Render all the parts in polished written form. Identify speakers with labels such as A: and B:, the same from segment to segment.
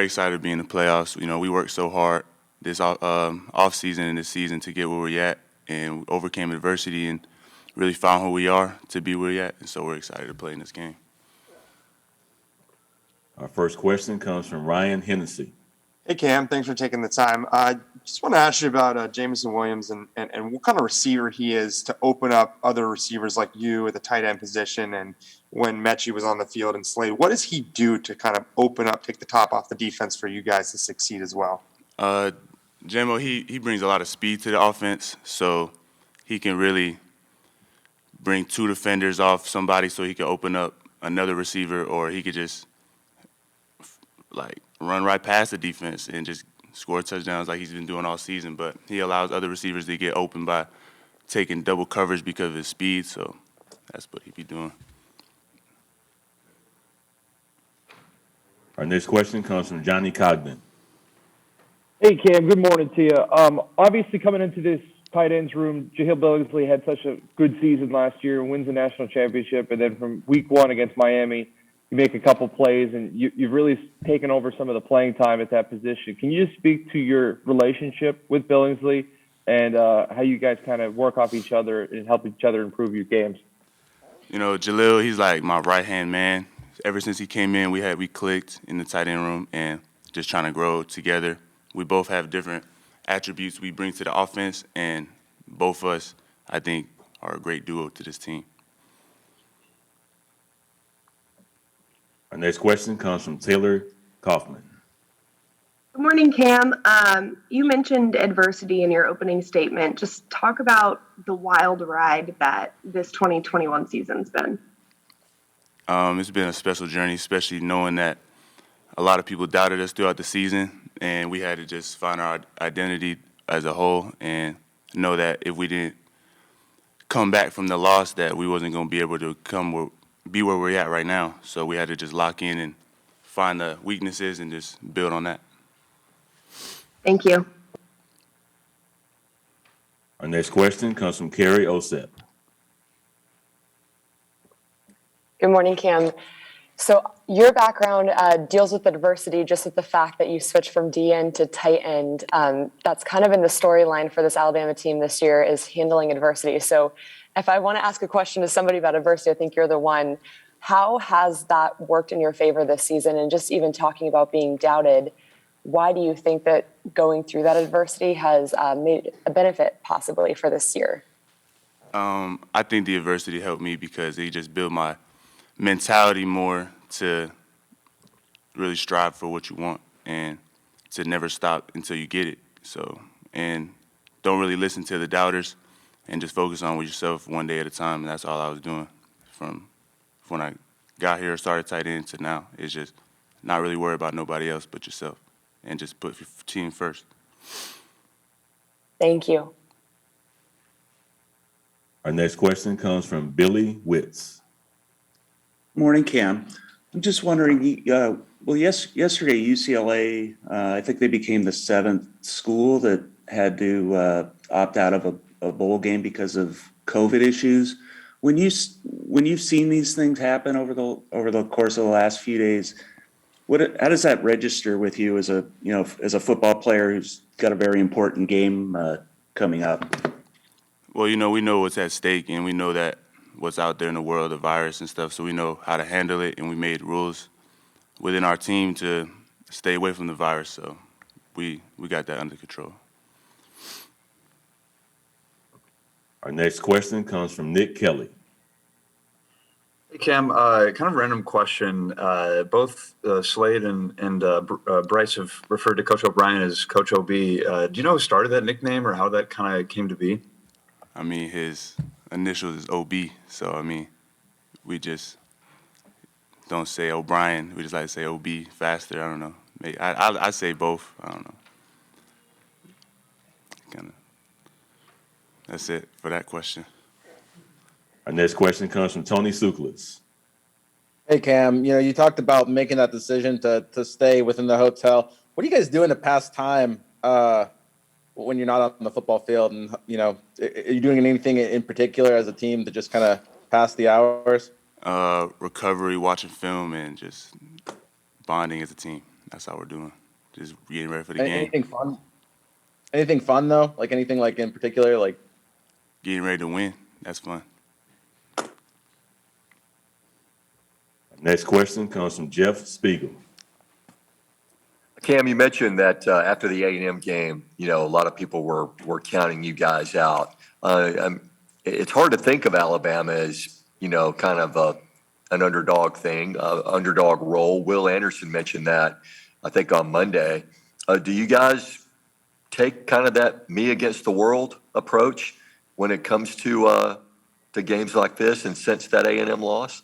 A: very excited to be in the playoffs. You know, we worked so hard this off season and this season to get where we're at, and we overcame adversity and really found who we are to be where we're at. And so we're excited to play in this game.
B: Our first question comes from Ryan Hennessy.
C: Hey, Cam. Thanks for taking the time. I just want to ask you about Jameson Williams and what kind of receiver he is to open up other receivers like you at the tight end position and when Mechie was on the field and Slade. What does he do to kind of open up, take the top off the defense for you guys to succeed as well?
A: Jamo, he brings a lot of speed to the offense, so he can really bring two defenders off somebody so he can open up another receiver, or he could just run right past the defense and just score touchdowns like he's been doing all season. But he allows other receivers to get open by taking double coverage because of his speed, so that's what he be doing.
B: Our next question comes from Johnny Cogden.
D: Hey, Cam. Good morning to you. Obviously, coming into this tight ends room, Jahlil Billingsley had such a good season last year, wins the national championship, and then from week one against Miami, you make a couple plays, and you've really taken over some of the playing time at that position. Can you just speak to your relationship with Billingsley and how you guys kind of work off each other and help each other improve your games?
A: You know, Jahlil, he's like my right-hand man. Ever since he came in, we clicked in the tight end room and just trying to grow together. We both have different attributes we bring to the offense, and both of us, I think, are a great duo to this team.
B: Our next question comes from Taylor Kaufman.
E: Good morning, Cam. You mentioned adversity in your opening statement. Just talk about the wild ride that this 2021 season's been.
A: It's been a special journey, especially knowing that a lot of people doubted us throughout the season, and we had to just find our identity as a whole and know that if we didn't come back from the loss, that we wasn't going to be able to be where we're at right now. So we had to just lock in and find the weaknesses and just build on that.
E: Thank you.
B: Our next question comes from Carrie Osep.
F: Good morning, Cam. So your background deals with adversity, just with the fact that you switched from D end to tight end. That's kind of been the storyline for this Alabama team this year, is handling adversity. So if I want to ask a question to somebody about adversity, I think you're the one. How has that worked in your favor this season? And just even talking about being doubted, why do you think that going through that adversity has made a benefit possibly for this year?
A: I think the adversity helped me because it just built my mentality more to really strive for what you want and to never stop until you get it. So, and don't really listen to the doubters and just focus on with yourself one day at a time. And that's all I was doing from when I got here, started tight end to now. It's just not really worry about nobody else but yourself and just put your team first.
F: Thank you.
B: Our next question comes from Billy Witz.
G: Morning, Cam. I'm just wondering, yesterday UCLA, I think they became the 7th school that had to opt out of a bowl game because of COVID issues. When you've seen these things happen over the course of the last few days, how does that register with you as a football player who's got a very important game coming up?
A: Well, we know what's at stake, and we know that what's out there in the world, the virus and stuff, so we know how to handle it, and we made rules within our team to stay away from the virus, so we got that under control.
B: Our next question comes from Nick Kelly.
H: Hey, Cam, kind of random question. Both Slade and Bryce have referred to Coach OBrien as Coach OB. Do you know who started that nickname or how that kind of came to be?
A: I mean, his initials is OB, so, we just don't say OBrien. We just like to say OB faster. I don't know. Maybe I say both. I don't know. That's it for that question.
B: Our next question comes from Tony Suklis.
I: Hey, Cam, you talked about making that decision to stay within the hotel. What do you guys do in the past time when you're not on the football field? And, are you doing anything in particular as a team to just kind of pass the hours?
A: Recovery, watching film, and just bonding as a team, that's how we're doing. Just getting ready for the game,
I: Anything fun? Anything fun though? Like anything like in particular? Like
A: getting ready to win. That's fun.
B: Next question comes from Jeff Spiegel.
J: Cam, you mentioned that after the A&M game, you know, a lot of people were counting you guys out. It's hard to think of Alabama as, you know, kind of an underdog thing, underdog role. Will Anderson mentioned that, I think, on Monday. Do you guys take kind of that me against the world approach when it comes to games like this and since that A&M loss?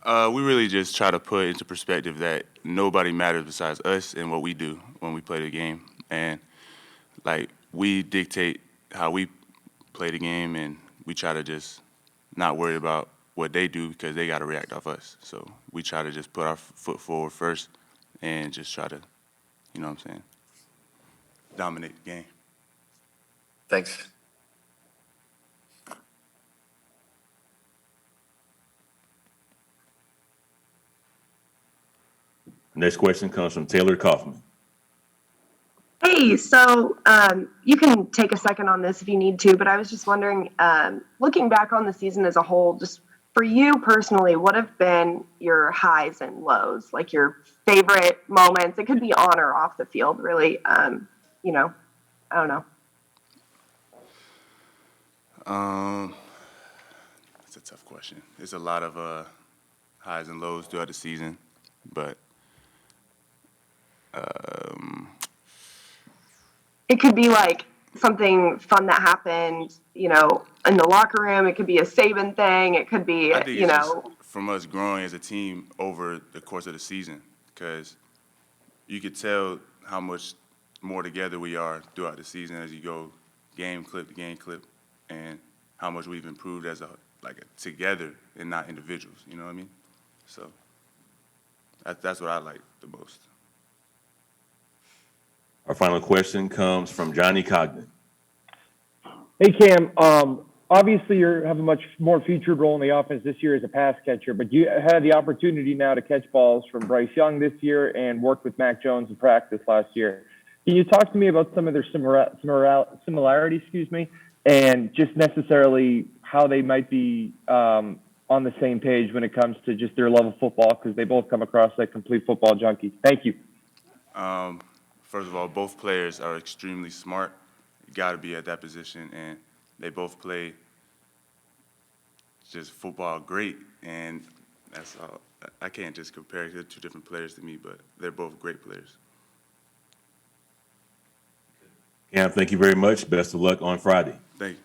A: We really just try to put into perspective that nobody matters besides us and what we do when we play the game. And, like, we dictate how we play the game, and we try to just not worry about what they do because they got to react off us. So we try to just put our foot forward first and just try to, you know what I'm saying, dominate the game.
J: Thanks.
B: Next question comes from Taylor Kaufman.
E: Hey, so you can take a second on this if you need to, but I was just wondering, looking back on the season as a whole, just for you personally, what have been your highs and lows, like your favorite moments? It could be on or off the field, really. You know, I don't know.
A: That's a tough question. There's a lot of highs and lows throughout the season, but
E: It could be like something fun that happened, you know, in the locker room. It could be a Saban thing. It could be,
A: I think
E: you
A: it's
E: know.
A: just from us growing as a team over the course of the season, because you could tell how much more together we are throughout the season as you go game clip to game clip, and how much we've improved as together and not individuals. You know what I mean? So that's what I like the most.
B: Our final question comes from Johnny Cogden.
D: Hey, Cam. Obviously, you have a much more featured role in the offense this year as a pass catcher, but you had the opportunity now to catch balls from Bryce Young this year and work with Mack Jones in practice last year. Can you talk to me about some of their similarities, and just necessarily how they might be on the same page when it comes to just their love of football, because they both come across like complete football junkies? Thank you.
A: First of all, both players are extremely smart. You got to be at that position, and they both play just football great, and that's all. I can't just compare. They're two different players to me, but they're both great players.
B: Cam, thank you very much. Best of luck on Friday.
A: Thank you.